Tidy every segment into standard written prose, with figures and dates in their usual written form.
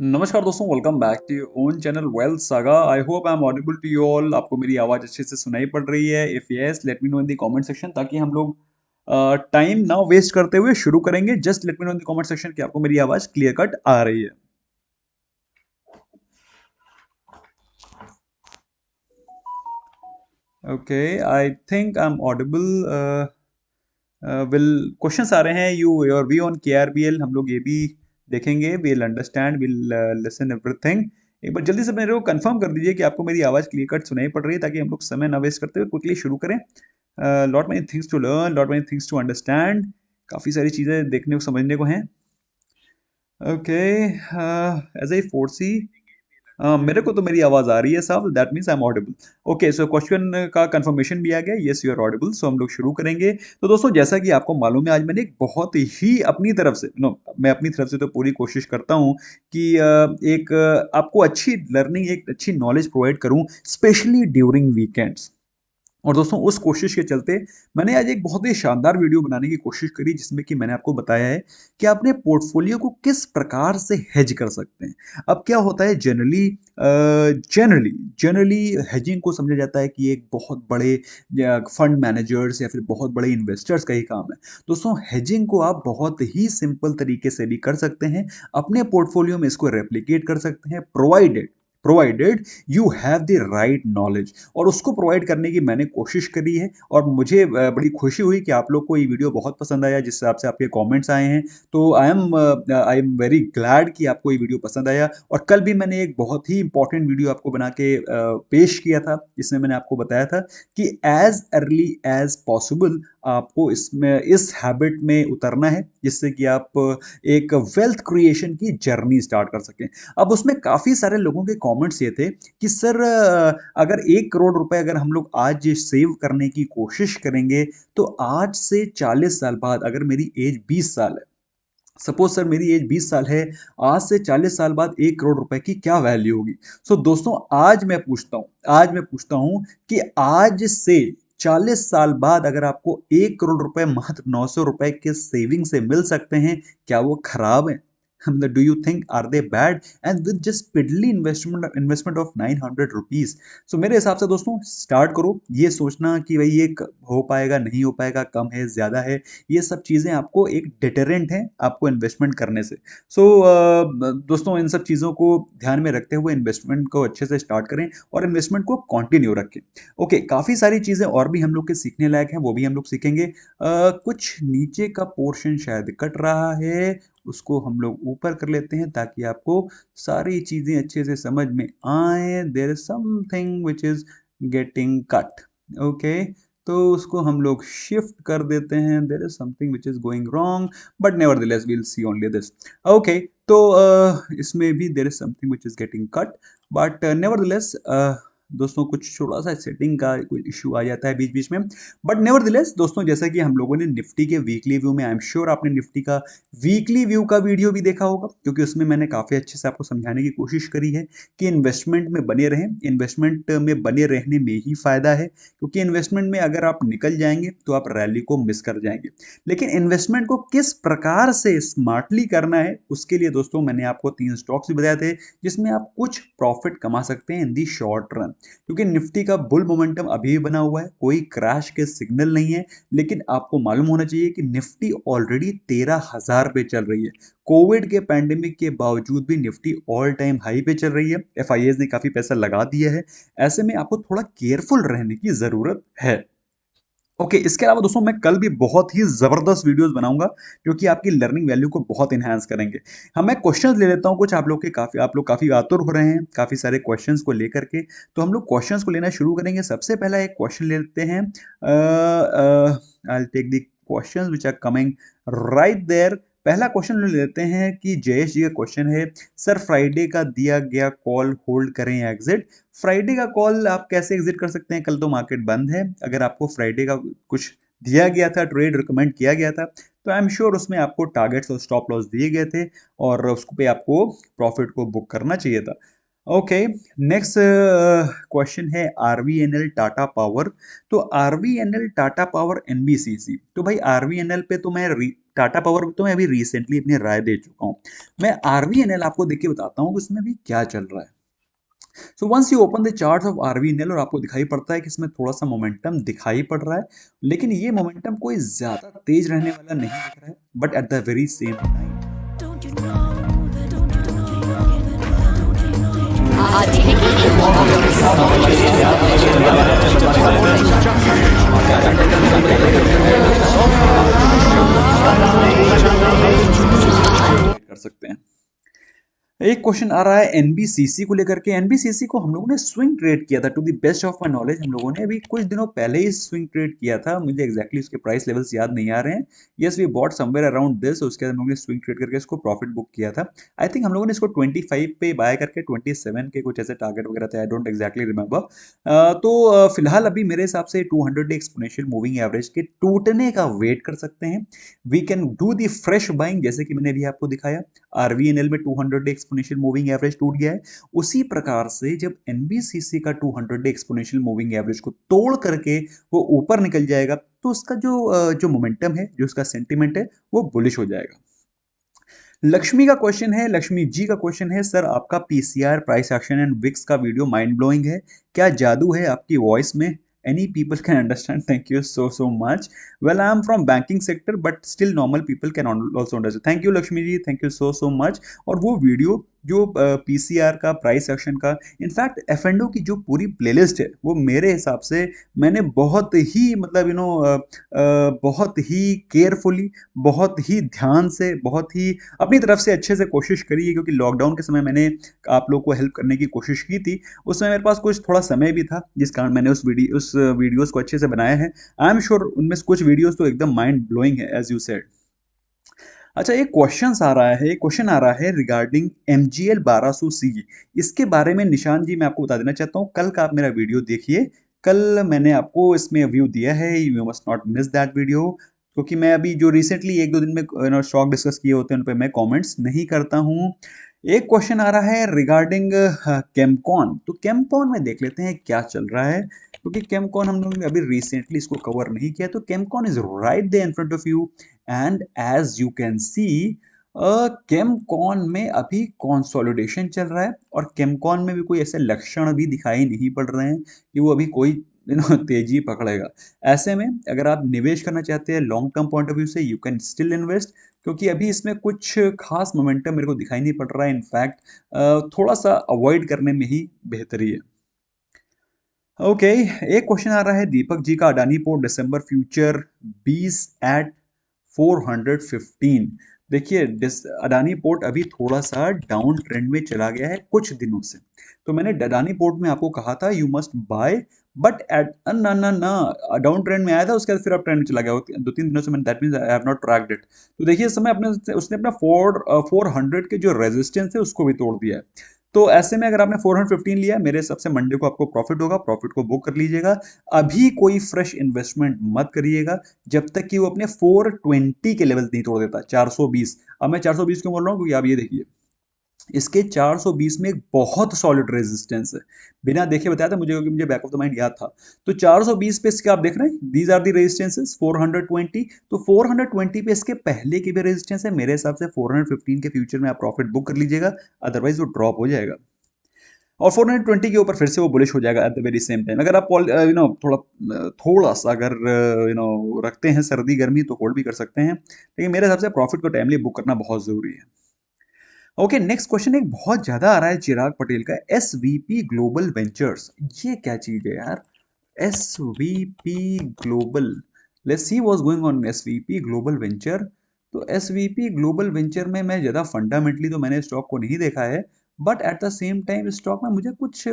नमस्कार दोस्तों, welcome back to your own channel Wealth Saga. I hope I am audible to you all. आपको मेरी आवाज़ अच्छे से सुनाई पड़ रही है? If yes, let me know in the comment section, ताकि हम लोग टाइम ना वेस्ट करते हुए शुरू करेंगे। Just let me know in the comment section कि आपको मेरी आवाज़ क्लियर कट आ रही है। Okay, I think I am audible. Will questions आ रहे हैं। योर व्यू ऑन केआरबीएल, हम लोग ये भी देखेंगे। Will understand, will listen everything. एक बार जल्दी से मेरे को कंफर्म कर दीजिए कि आपको मेरी आवाज़ क्लियर कट सुनाई पड़ रही है, ताकि हम लोग समय ना वेस्ट करते हुए क्विकली शुरू करें। Lot many things to learn, lot many things to understand. काफ़ी सारी चीज़ें देखने को समझने को हैं। ओके, एज आई फोर्सी, मेरे को तो मेरी आवाज़ आ रही है साहब। That means I am audible. Okay, so question का कंफर्मेशन भी आ गया। Yes, you are audible. So हम लोग शुरू करेंगे। तो दोस्तों, जैसा कि आपको मालूम है, आज मैंने एक बहुत ही अपनी तरफ से नो मैं अपनी तरफ से तो पूरी कोशिश करता हूँ कि एक आपको अच्छी लर्निंग, एक अच्छी नॉलेज प्रोवाइड करूँ, स्पेशली ड्यूरिंग वीकेंड्स। और दोस्तों, उस कोशिश के चलते मैंने आज एक बहुत ही शानदार वीडियो बनाने की कोशिश करी, जिसमें कि मैंने आपको बताया है कि अपने पोर्टफोलियो को किस प्रकार से हेज कर सकते हैं। अब क्या होता है, जनरली जनरली हेजिंग को समझा जाता है कि एक बहुत बड़े फंड मैनेजर्स या फिर बहुत बड़े इन्वेस्टर्स का ही काम है। दोस्तों, हेजिंग को आप बहुत ही सिंपल तरीके से भी कर सकते हैं। अपने पोर्टफोलियो में इसको रेप्लिकेट कर सकते हैं, provided provided you have the right knowledge. और उसको प्रोवाइड करने की मैंने कोशिश करी है, और मुझे बड़ी खुशी हुई कि आप लोग को ये वीडियो बहुत पसंद आया, जिस हिसाब से आपके कमेंट्स आए हैं। तो आई एम वेरी ग्लैड कि आपको ये वीडियो पसंद आया। और कल भी मैंने एक बहुत ही इंपॉर्टेंट वीडियो आपको बना के पेश किया था, जिसमें मैंने आपको बताया था कि एज अर्ली एज पॉसिबल आपको इसमें इस हैबिट में उतरना है, जिससे कि आप एक वेल्थ क्रिएशन की जर्नी स्टार्ट कर सकें। अब उसमें काफ़ी सारे लोगों के कमेंट्स ये थे कि सर, अगर 1 करोड़ रुपए अगर हम लोग आज सेव करने की कोशिश करेंगे, तो आज से 40 साल बाद अगर मेरी एज 20 साल है, सपोज सर मेरी एज 20 साल है, आज से 40 साल बाद 1 करोड़ रुपए की क्या वैल्यू होगी। सो दोस्तों, आज मैं पूछता हूं कि आज से 40 साल बाद अगर आपको 1 करोड़ रुपए मात्र 900 रुपए के सेविंग से मिल सकते हैं, क्या वो खराब है? मतलब, do you think are they bad? And with just piddly investment of 900 rupees. So मेरे हिसाब से दोस्तों, स्टार्ट करो। ये सोचना कि भाई ये हो पाएगा नहीं हो पाएगा, कम है ज्यादा है, ये सब चीज़ें आपको एक डिटरेंट हैं आपको इन्वेस्टमेंट करने से। सो दोस्तों, इन सब चीज़ों को ध्यान में रखते हुए इन्वेस्टमेंट को अच्छे से स्टार्ट करें, और इन्वेस्टमेंट को कंटिन्यू रखें। ओके, काफ़ी सारी चीज़ें और भी हम लोग के सीखने लायक हैं, वो भी हम लोग सीखेंगे। कुछ नीचे का पोर्शन शायद कट रहा है, उसको हम लोग ऊपर कर लेते हैं, ताकि आपको सारी चीज़ें अच्छे से समझ में आए। There is something which is getting cut. Okay, तो उसको हम लोग शिफ्ट कर देते हैं। There is something which is going wrong, but nevertheless we'll see only this. Okay, तो इसमें भी there is something which is getting cut, but nevertheless दोस्तों, कुछ थोड़ा सा सेटिंग का कोई इशू आ जाता है बीच बीच में। बट नेवरदलेस दोस्तों, जैसा कि हम लोगों ने निफ्टी के वीकली व्यू में, आई एम श्योर आपने निफ्टी का वीकली व्यू का वीडियो भी देखा होगा, क्योंकि उसमें मैंने काफ़ी अच्छे से आपको समझाने की कोशिश करी है कि इन्वेस्टमेंट में बने रहें। इन्वेस्टमेंट में बने रहने में ही फ़ायदा है, क्योंकि इन्वेस्टमेंट में अगर आप निकल जाएंगे तो आप रैली को मिस कर जाएंगे। लेकिन इन्वेस्टमेंट को किस प्रकार से स्मार्टली करना है, उसके लिए दोस्तों मैंने आपको 3 स्टॉक्स भी बताए थे, जिसमें आप कुछ प्रॉफिट कमा सकते हैं इन दी शॉर्ट रन। क्योंकि निफ्टी का बुल मोमेंटम अभी भी बना हुआ है, कोई क्रैश के सिग्नल नहीं है। लेकिन आपको मालूम होना चाहिए कि निफ्टी ऑलरेडी 13,000 पे चल रही है। कोविड के पैंडेमिक के बावजूद भी निफ्टी ऑल टाइम हाई पे चल रही है। एफआईएस ने काफी पैसा लगा दिया है। ऐसे में आपको थोड़ा केयरफुल रहने की जरूरत है। ओके, इसके अलावा दोस्तों, मैं कल भी बहुत ही जबरदस्त वीडियोस बनाऊंगा, जो कि आपकी लर्निंग वैल्यू को बहुत इन्हांस करेंगे। हम मैं क्वेश्चंस ले लेता हूं कुछ। आप लोग काफी आतुर हो रहे हैं काफी सारे क्वेश्चंस को लेकर के। तो हम लोग क्वेश्चंस को लेना शुरू करेंगे। सबसे पहला एक क्वेश्चन ले लेते हैं। I take the questions which are coming right there. पहला क्वेश्चन ले लेते हैं कि जयेश जी का क्वेश्चन है, सर फ्राइडे का दिया गया कॉल होल्ड करें या एग्जिट? फ्राइडे का कॉल आप कैसे एग्जिट कर सकते हैं? कल तो मार्केट बंद है। अगर आपको फ्राइडे का कुछ दिया गया था, ट्रेड रिकमेंड किया गया था, तो आई एम श्योर उसमें आपको टारगेट्स और स्टॉप लॉस दिए गए थे, और उसको पे आपको प्रॉफिट को बुक करना चाहिए था। ओके, नेक्स्ट क्वेश्चन है आरवीएनएल टाटा पावर। तो आरवीएनएल टाटा पावर एनबीसीसी, तो भाई आरवीएनएल पे तो मैं टाटा पावर तो मैं अभी रिसेंटली अपनी राय दे चुका हूँ। मैं आरवीएनएल आपको देख के बताता हूँ कि उसमें भी क्या चल रहा है। So once you open the chart of RVNL और आपको दिखाई पड़ता है कि इसमें थोड़ा सा मोमेंटम दिखाई पड़ रहा है, लेकिन ये मोमेंटम कोई ज्यादा तेज रहने वाला नहीं दिख रहा है, but at the very same time आज है कर सकते हैं। एक क्वेश्चन आ रहा है एनबीसीसी को लेकर के। एनबीसीसी को हम लोगों ने स्विंग ट्रेड किया था, to the best of my knowledge हम लोगों ने अभी कुछ दिनों पहले ही स्विंग ट्रेड किया था। मुझे एक्जैक्टली उसके प्राइस लेवल्स याद नहीं आ रहे हैं। Yes, we bought somewhere around this, उसके बाद हम लोगों ने स्विंग ट्रेड करके इसको प्रॉफिट बुक किया था। आई थिंक हम लोगों ने इसको 25 पे बाय करके 27 के कुछ ऐसे टारगेट वगैरह थे, आई डोंट एक्जैक्टली रिमेंबर। तो फिलहाल अभी मेरे हिसाब से 200 डे एक्सपोनेंशियल मूविंग एवरेज के टूटने का वेट कर सकते हैं। We can do the fresh buying, जैसे कि मैंने अभी आपको दिखाया आरवीएनएल में 200 डे एक्सपोनेंशियल मूविंग एवरेज टूट गया है। उसी प्रकार से जब एनबीसीसी का 200 डे एक्सपोनेंशियल मूविंग एवरेज को तोड़ करके वो ऊपर निकल जाएगा, तो उसका जो मोमेंटम है, जो उसका सेंटिमेंट है, वो बुलिश हो जाएगा। लक्ष्मी का क्वेश्चन है, लक्ष्मी जी का क्वेश्चन है, सर आपका PCR price action and wicks का वीडियो माइंड ब्लोइंग है, क्या जादू है आपकी वॉइस में? Any people can understand. Thank you so much. Well, I am from banking sector, but still normal people can also understand. Thank you Lakshmi ji, thank you so much. और वो video जो PCR का प्राइस एक्शन का, in fact F की जो पूरी playlist है, वो मेरे हिसाब से मैंने बहुत ही मतलब बहुत ही केयरफुली, बहुत ही ध्यान से, बहुत ही अपनी तरफ से अच्छे से कोशिश करी है, क्योंकि लॉकडाउन के समय मैंने आप लोग को हेल्प करने की कोशिश की थी। उस समय मेरे पास कुछ थोड़ा समय भी था, जिस कारण मैंने उस वीडियोस को अच्छे से बनाया है। आई एम श्योर उनमें से कुछ वीडियोस तो एकदम माइंड ब्लोइंग है, एज यू सेड। अच्छा, एक क्वेश्चन आ रहा है रिगार्डिंग MGL 1200C। इसके बारे में निशान जी मैं आपको बता देना चाहता हूँ, कल का आप मेरा वीडियो देखिए। कल मैंने आपको इसमें व्यू दिया है, you must not miss that video, क्योंकि मैं अभी जो रिसेंटली एक दो दिन में स्टॉक डिस्कस किए होते हैं उन पर मैं कमेंट्स नहीं करता हूँ। एक क्वेश्चन आ रहा है रिगार्डिंग केमकॉन। तो केमकॉन में देख लेते हैं क्या चल रहा है, क्योंकि केमकॉन हम लोगों ने अभी रिसेंटली इसको कवर नहीं किया। तो Chemcon is right there in front of you, and as you can see Chemcon में अभी कंसोलिडेशन चल रहा है, और केमकॉन में भी कोई ऐसे लक्षण भी दिखाई नहीं पड़ रहे हैं कि वो अभी कोई तेजी पकड़ेगा। ऐसे में अगर आप निवेश करना चाहते हैं long term point of view से, यू कैन स्टिल इन्वेस्ट, क्योंकि अभी इसमें कुछ खास मोमेंटम मेरे को दिखाई नहीं पड़ रहा है। इनफैक्ट थोड़ा सा अवॉइड करने में ही बेहतरी है। ओके, एक क्वेश्चन आ रहा है दीपक जी का, अडानी पोर्ट दिसंबर फ्यूचर 20 एट 415। देखिए, अडानी पोर्ट अभी थोड़ा सा डाउन ट्रेंड में चला गया है कुछ दिनों से। तो मैंने अडानी पोर्ट में आपको कहा था you must buy, but at ना ना ना डाउन ट्रेंड में आया था, उसके बाद फिर अब ट्रेंड में चला गया 2-3 दिनों से। मैंने that means I have not tracked it. तो देखिए, इस समय अपने उसने अपना 400 के जो रेजिस्टेंस है उसको भी तोड़ दिया है। तो ऐसे में अगर आपने 415 लिया, मेरे हिसाब से मंडे को आपको प्रॉफिट होगा, प्रॉफिट को बुक कर लीजिएगा। अभी कोई फ्रेश इन्वेस्टमेंट मत करिएगा जब तक कि वो अपने 420 के लेवल नहीं तोड़ देता, 420। अब मैं 420 क्यों बोल रहा हूँ, क्योंकि आप ये देखिए इसके 420 में एक बहुत सॉलिड रेजिस्टेंस है। बिना देखे बताया था मुझे, क्योंकि मुझे बैक ऑफ द माइंड याद था। तो 420 पे इसके आप देख रहे हैं, दीज आर दी रेजिस्टेंसेस 420। तो 420 पे इसके पहले की भी रेजिस्टेंस है। मेरे हिसाब से 415 के फ्यूचर में आप प्रॉफिट बुक कर लीजिएगा, अदरवाइज वो ड्रॉप हो जाएगा और 420 के ऊपर फिर से वो बुलिश हो जाएगा at the very same time. अगर आप थोड़ा सा अगर रखते हैं सर्दी गर्मी, तो होल्ड भी कर सकते हैं, लेकिन मेरे हिसाब से प्रॉफिट को टाइमली बुक करना बहुत जरूरी है। ओके, नेक्स्ट क्वेश्चन एक बहुत ज्यादा आ रहा है चिराग पटेल का, SVP ग्लोबल वेंचर्स। ये क्या चीज है यार, SVP global? Let's see what's going on SVP global venture. तो SVP ग्लोबल वेंचर में मैं ज्यादा फंडामेंटली तो मैंने स्टॉक को नहीं देखा है, but at the same time stock में मुझे कुछ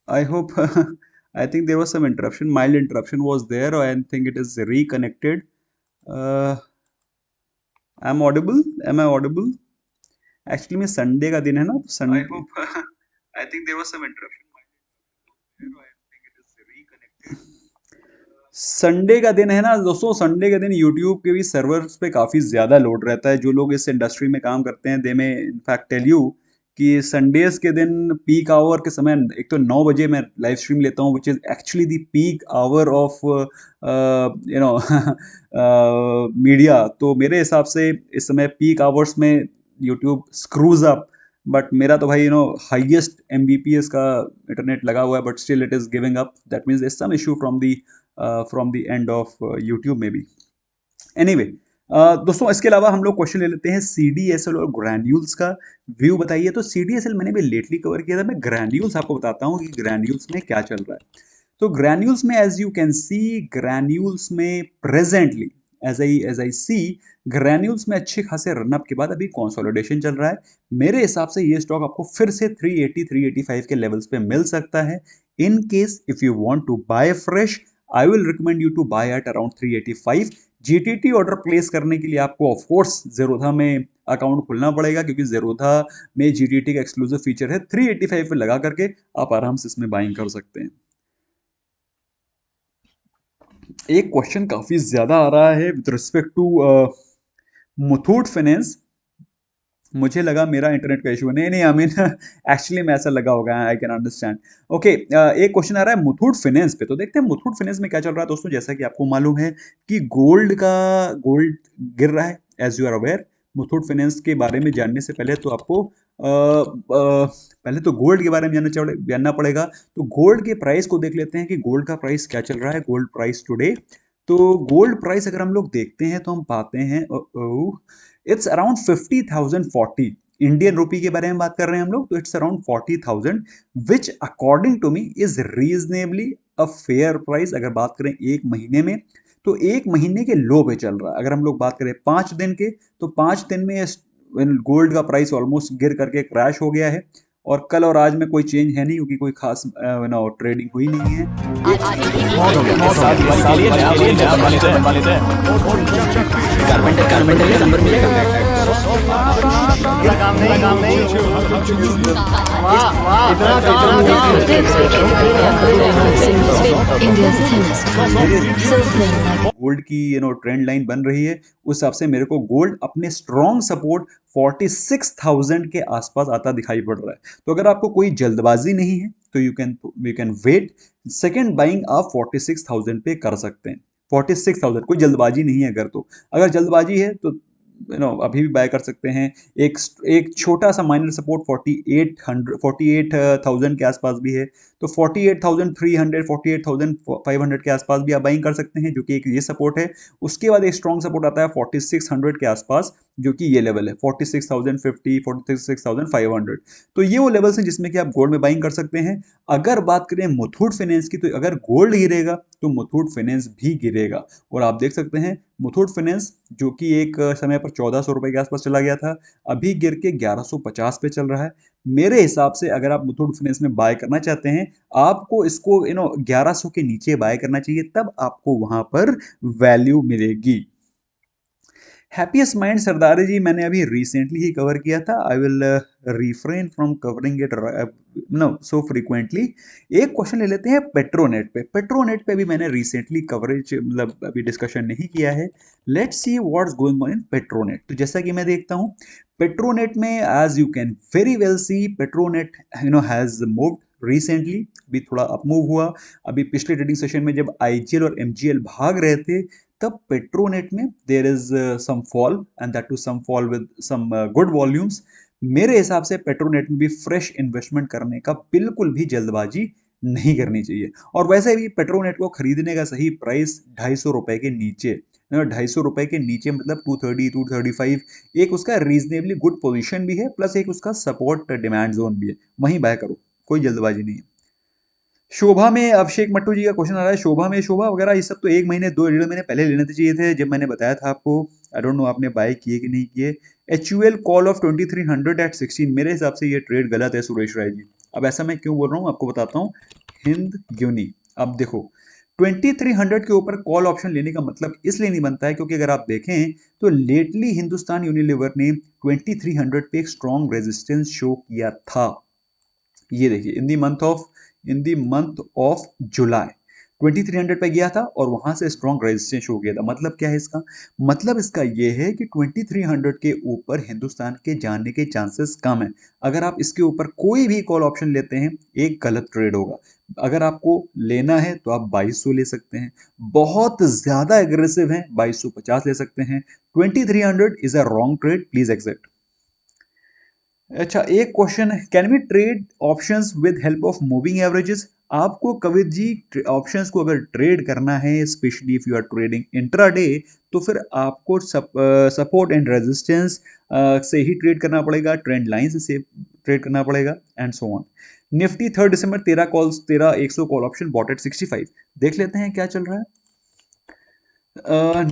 I hope I think there was some interruption, mild interruption was there, or I think it is reconnected. uh, I'm audible, am I audible? Actually में Sunday का दिन है ना, Sunday. I hope I think there was some interruption. Sunday का दिन है ना दोस्तों, संडे के दिन यूट्यूब के भी सर्वर्स पे काफ़ी ज़्यादा लोड रहता है। जो लोग इस इंडस्ट्री में काम करते हैं दे में इनफैक्ट टेल यू कि संडेज के दिन पीक आवर के समय एक तो 9 बजे मैं लाइव स्ट्रीम लेता हूँ, which is actually the peak hour of you know media. तो मेरे हिसाब से इस समय पीक आवर्स में यूट्यूब स्क्रूज अप, बट मेरा तो भाई हाईएस्ट एमबीपीएस का इंटरनेट लगा हुआ है, but still it is giving up. That means there some issue from the end of YouTube में भी। एनीवे दोस्तों, इसके अलावा हम लोग क्वेश्चन ले लेते हैं सीडीएसएल और ग्रैन्यूल्स का व्यू बताइए। तो सीडीएसएल मैंने भी लेटली कवर किया था, मैं ग्रैन्यूल्स आपको बताता हूँ कि ग्रैन्यूल्स में क्या चल रहा है। तो ग्रैन्यूल्स में as you can see, granules में presently as I see, granules में अच्छे खासे रनअप के बाद अभी कंसोलिडेशन चल रहा है। मेरे हिसाब से ये स्टॉक आपको फिर से 380 385 के लेवल्स पे मिल सकता है। In case if you want to buy fresh, I will recommend you to buy at around 385। GTT order place करने के लिए आपको ऑफ कोर्स जेरोधा में अकाउंट खोलना पड़ेगा, क्योंकि जेरोधा में जीटीटी का एक्सक्लूसिव फीचर है। 385 पे लगा करके आप आराम से इसमें बाइंग कर सकते हैं। एक क्वेश्चन काफी ज्यादा आ रहा है with respect to Muthoot Finance. मुझे लगा मेरा इंटरनेट का इशू, नहीं नहीं आई मीन एक्चुअली में ऐसा लगा होगा, आई कैन अंडरस्टैंड। ओके, एक क्वेश्चन आ रहा है मुथूट फाइनेंस पे, तो देखते हैं मुथूट फाइनेंस में क्या चल रहा है दोस्तों। जैसा कि आपको मालूम है कि गोल्ड गिर रहा है, as you are aware. Muthoot Finance के बारे में जानने से पहले तो आपको पहले तो गोल्ड के बारे में जानना पड़ेगा। तो गोल्ड के प्राइस को देख लेते हैं कि गोल्ड का प्राइस क्या चल रहा है, गोल्ड प्राइस टुडे। तो गोल्ड प्राइस अगर हम लोग देखते हैं तो हम पाते हैं इट्स अराउंड 50,040 इंडियन रुपी के बारे में बात कर रहे हैं हम लोग। तो it's around 40,000 which according to me is reasonably a fair price. अगर बात करें एक महीने में, तो एक महीने के लो पे चल रहा है। अगर हम लोग बात करें 5 दिन के, तो 5 दिन में गोल्ड का प्राइस ऑलमोस्ट गिर करके क्रैश हो गया है। और कल और आज में कोई चेंज है नहीं, क्योंकि कोई खास ट्रेडिंग हुई नहीं है। कारपेंटर का नंबर मिलेगा। गोल्ड की ट्रेंड लाइन बन रही है, उस हिसाब से मेरे को गोल्ड अपने स्ट्रॉन्ग सपोर्ट 46,000 के आसपास आता दिखाई पड़ रहा है। तो अगर आपको कोई जल्दबाजी नहीं है तो you can wait. Second buying आप 46,000 पे कर सकते हैं। 46,000 कोई जल्दबाजी नहीं है। अगर जल्दबाजी है तो अभी भी बाय कर सकते हैं। एक एक छोटा सा माइनर सपोर्ट 48,000 के आसपास भी है। तो 48,300 48,500 के आसपास भी आप बाइंग कर सकते हैं, जो कि एक ये सपोर्ट है। उसके बाद एक स्ट्रॉन्ग सपोर्ट आता है 4600 के आसपास, जो कि ये लेवल है 46,050 46,500। तो ये वो लेवल्स हैं जिसमें कि आप गोल्ड में बाइंग कर सकते हैं। अगर बात करें मुथूट फाइनेंस की, तो अगर गोल्ड गिरेगा तो मुथूट फाइनेंस भी गिरेगा। और आप देख सकते हैं मुथूट फाइनेंस, जो कि एक समय पर 1400 रुपए के आसपास चला गया था, अभी गिर के 1150 पे चल रहा है। मेरे हिसाब से अगर आप मुथूट फाइनेंस में बाय करना चाहते हैं, आपको इसको 1100 के नीचे बाय करना चाहिए, तब आपको वहां पर वैल्यू मिलेगी। हैप्पीएस्ट माइंड सरदारी जी मैंने अभी रिसेंटली ही कवर किया था। I will refrain from covering it no so frequently. एक क्वेश्चन ले लेते हैं पेट्रोनेट पे। पेट्रोनेट पे भी मैंने रिसेंटली कवरेज मतलब अभी डिस्कशन नहीं किया है। Let's see what's going on in Petronet. तो जैसा कि मैं देखता हूँ पेट्रोनेट में, as you can very well see, Petronet has moved recently. अभी थोड़ा अप मूव हुआ। अभी पिछले ट्रेडिंग सेशन में जब आईजीएल और एमजीएल भाग रहे थे, तब पेट्रोनेट में there is some fall, and that too some fall with some good volumes. मेरे हिसाब से पेट्रोनेट में भी फ्रेश इन्वेस्टमेंट करने का बिल्कुल भी जल्दबाजी नहीं करनी चाहिए। और वैसे भी पेट्रोनेट को खरीदने का सही प्राइस 250 रुपए के नीचे, 250 रुपए के नीचे मतलब 230 235, एक उसका रीजनेबली गुड पोजीशन भी है, प्लस एक उसका सपोर्ट डिमांड जोन भी है, वहीं बाय करो, कोई जल्दबाजी नहीं है। शोभा में अभिषेक मट्टू जी का क्वेश्चन आ रहा है, शोभा में शोभा वगैरह ये सब तो 1 महीने 2 महीने पहले लेने चाहिए थे, जब मैंने बताया था आपको। आई डोंट नो आपने बाय किए कि नहीं किए। एचयूएल कॉल ऑफ 2300 एट 16, मेरे हिसाब से ये ट्रेड गलत है सुरेश राय जी। अब ऐसा मैं क्यों बोल रहा हूँ आपको बताता हूँ। हिंद यूनि, अब देखो 2300 के ऊपर कॉल ऑप्शन लेने का मतलब इसलिए नहीं बनता है क्योंकि अगर आप देखें तो लेटली हिंदुस्तान यूनिलीवर ने 2300 पे एक स्ट्रॉन्ग रेजिस्टेंस शो किया था। ये देखिए in the month of July. 2300 पे गया था और वहां से स्ट्रॉन्ग रेजिस्टेंस हो गया था। मतलब क्या है इसका? मतलब इसका ये है कि 2300 के ऊपर हिंदुस्तान के जाने के चांसेस कम है। अगर आप इसके ऊपर कोई भी कॉल ऑप्शन लेते हैं, एक गलत ट्रेड होगा। अगर आपको लेना है तो आप 2200 ले सकते हैं, बहुत ज्यादा एग्रेसिव है 2250 ले सकते हैं। 2300 is a wrong trade, please accept. अच्छा, एक क्वेश्चन है, can we trade options with help of moving averages? आपको कविर जी ऑप्शंस को अगर ट्रेड करना है, specially if you are trading intraday, तो फिर आपको सपोर्ट एंड रेजिस्टेंस से ही ट्रेड करना पड़ेगा, ट्रेंड लाइन से ट्रेड करना पड़ेगा, and so on. Nifty 3 December 13 100 call option bought at 65। देख लेते हैं क्या चल रहा है।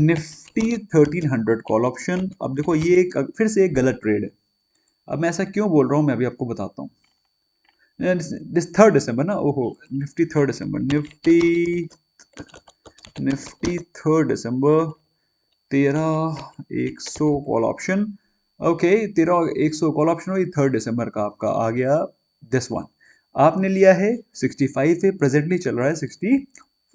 निफ्टी 1300 कॉल ऑप्शन, अब देखो ये फिर से एक गलत ट्रेड है। अब मैं ऐसा क्यों बोल रहा हूं, मैं अभी आपको बताता हूँ। दिस 3 दिसंबर ना, ओहो, निफ्टी 3 दिसंबर, निफ्टी 3 दिसंबर 13 100 call option. Okay, 13 100 call option, और 3 दिसंबर का आपका आ गया दिस वन। आपने लिया है 65 पे, प्रेजेंटली चल रहा है 63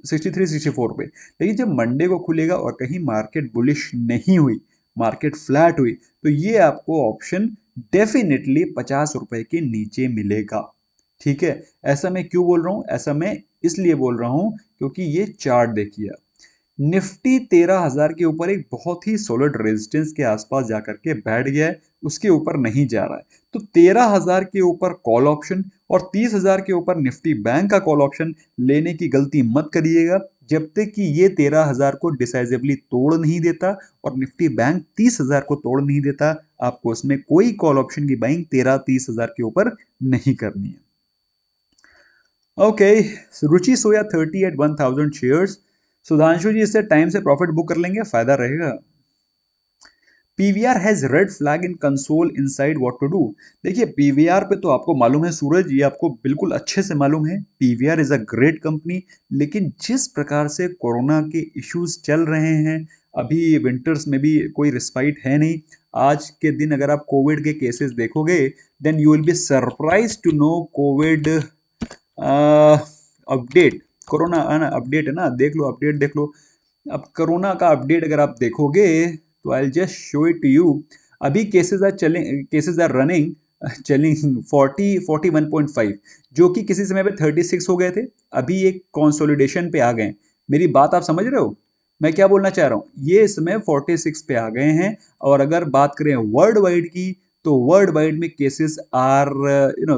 64 पे। लेकिन जब मंडे को खुलेगा और कहीं मार्केट बुलिश नहीं हुई, मार्केट फ्लैट हुई, तो ये आपको ऑप्शन डेफिनेटली 50 रुपए के नीचे मिलेगा। ठीक है, ऐसा मैं क्यों बोल रहा हूं? ऐसा मैं इसलिए बोल रहा हूं क्योंकि ये चार्ट देखिए, निफ्टी 13,000 के ऊपर एक बहुत ही सॉलिड रेजिस्टेंस के आसपास जाकर के बैठ गया है, उसके ऊपर नहीं जा रहा है। तो 13,000 के ऊपर कॉल ऑप्शन और 30,000 के ऊपर निफ्टी बैंक का कॉल ऑप्शन लेने की गलती मत करिएगा, जब तक कि ये 13,000 को डिसाइसिवली तोड़ नहीं देता और निफ्टी बैंक 30,000 को तोड़ नहीं देता। आपको उसमें कोई कॉल ऑप्शन की बाइंग 13-30,000 के ऊपर नहीं करनी है। Okay, Ruchi Soya 30 at 1000 shares. Sudhanshu ji, इससे टाइम से प्रॉफिट बुक कर लेंगे, फायदा रहेगा। PVR has red flag in consol inside, what to do? देखिए, पीवीआर पे तो आपको मालूम है सूरज, ये आपको बिल्कुल अच्छे से मालूम है, PVR is a great company. लेकिन जिस प्रकार से कोरोना के इश्यूज चल रहे हैं, अभी विंटर्स में भी कोई रिस्पाइट है नहीं। आज के दिन अगर आप कोविड के केसेस देखोगे, then you will be surprise to know Covid update, corona update है ना, देख लो अपडेट देख लो। अब कोरोना का अपडेट अगर आप देखोगे तो I just show it to you. अभी केसेस आर रनिंग चलिंग 41.5, जो कि किसी समय पे 36 हो गए थे, अभी एक कंसोलिडेशन पे आ गए। मेरी बात आप समझ रहे हो? मैं क्या बोलना चाह रहा हूँ, ये इस समय 46 पे आ गए हैं। और अगर बात करें वर्ल्ड वाइड की, तो वर्ल्ड वाइड में केसेस आर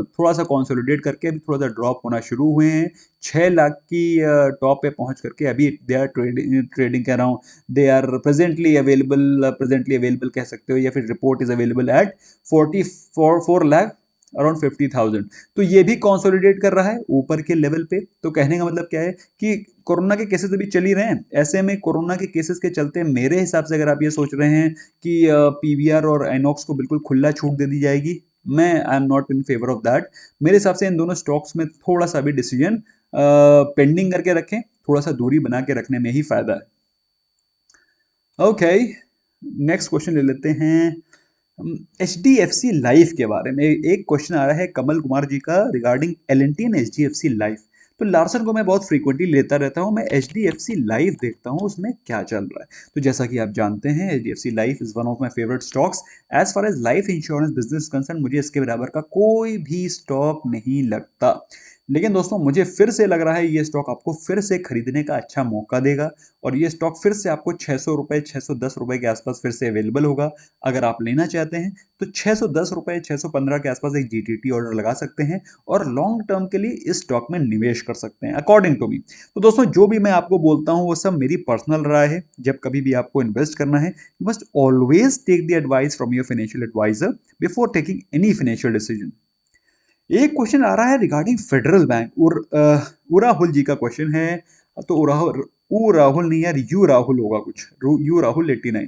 थोड़ा सा कंसोलिडेट करके अभी थोड़ा सा ड्रॉप होना शुरू हुए हैं। 6 लाख की टॉप पे पहुंच करके अभी दे आर ट्रेडिंग कह रहा हूँ, दे आर प्रेजेंटली अवेलेबल कह सकते हो, या फिर report is available at 4 lakh around 50,000। तो ये भी कंसोलिडेट कर रहा है ऊपर के लेवल पे। तो कहने का मतलब क्या है कि कोरोना के केसेस अभी चल ही रहे हैं। ऐसे में कोरोना के केसेस के चलते मेरे हिसाब से अगर आप ये सोच रहे हैं कि पीवीआर और आइनॉक्स को बिल्कुल खुला छूट दे दी जाएगी, मैं आई am not in favour of that. मेरे हिसाब से इन दोनों स्टॉक्स में थोड़ा सा भी डिसीजन पेंडिंग करके रखें, थोड़ा सा दूरी बना के रखने में ही फायदा है। ओके, नेक्स्ट क्वेश्चन ले लेते हैं। H D F C life के बारे में एक क्वेश्चन आ रहा है कमल कुमार जी का regarding L n T and H D F C life. तो लार्सन को मैं बहुत फ्रीक्वेंटली लेता रहता हूं, मैं H D F C life देखता हूं उसमें क्या चल रहा है। तो जैसा कि आप जानते हैं, H D F C life is one of my favourite stocks. As far as life insurance business concern, मुझे इसके बराबर का कोई भी स्टॉक नहीं लगता। लेकिन दोस्तों, मुझे फिर से लग रहा है ये स्टॉक आपको फिर से खरीदने का अच्छा मौका देगा, और ये स्टॉक फिर से आपको 600 रुपए 610 रुपए के आसपास फिर से अवेलेबल होगा। अगर आप लेना चाहते हैं तो 610 रुपए 615 के आसपास एक जीटीटी ऑर्डर लगा सकते हैं और लॉन्ग टर्म के लिए इस स्टॉक में निवेश कर सकते हैं, अकॉर्डिंग टू मी। तो दोस्तों, जो भी मैं आपको बोलता हूं वो सब मेरी पर्सनल राय है। जब कभी भी आपको इन्वेस्ट करना है, you must always take the advice from your financial advisor before taking any financial decision. एक क्वेश्चन आ रहा है regarding Federal Bank, Rahul ji का क्वेश्चन है। तो राहुल नहीं यार, यू राहुल होगा कुछ, यू राहुल 89।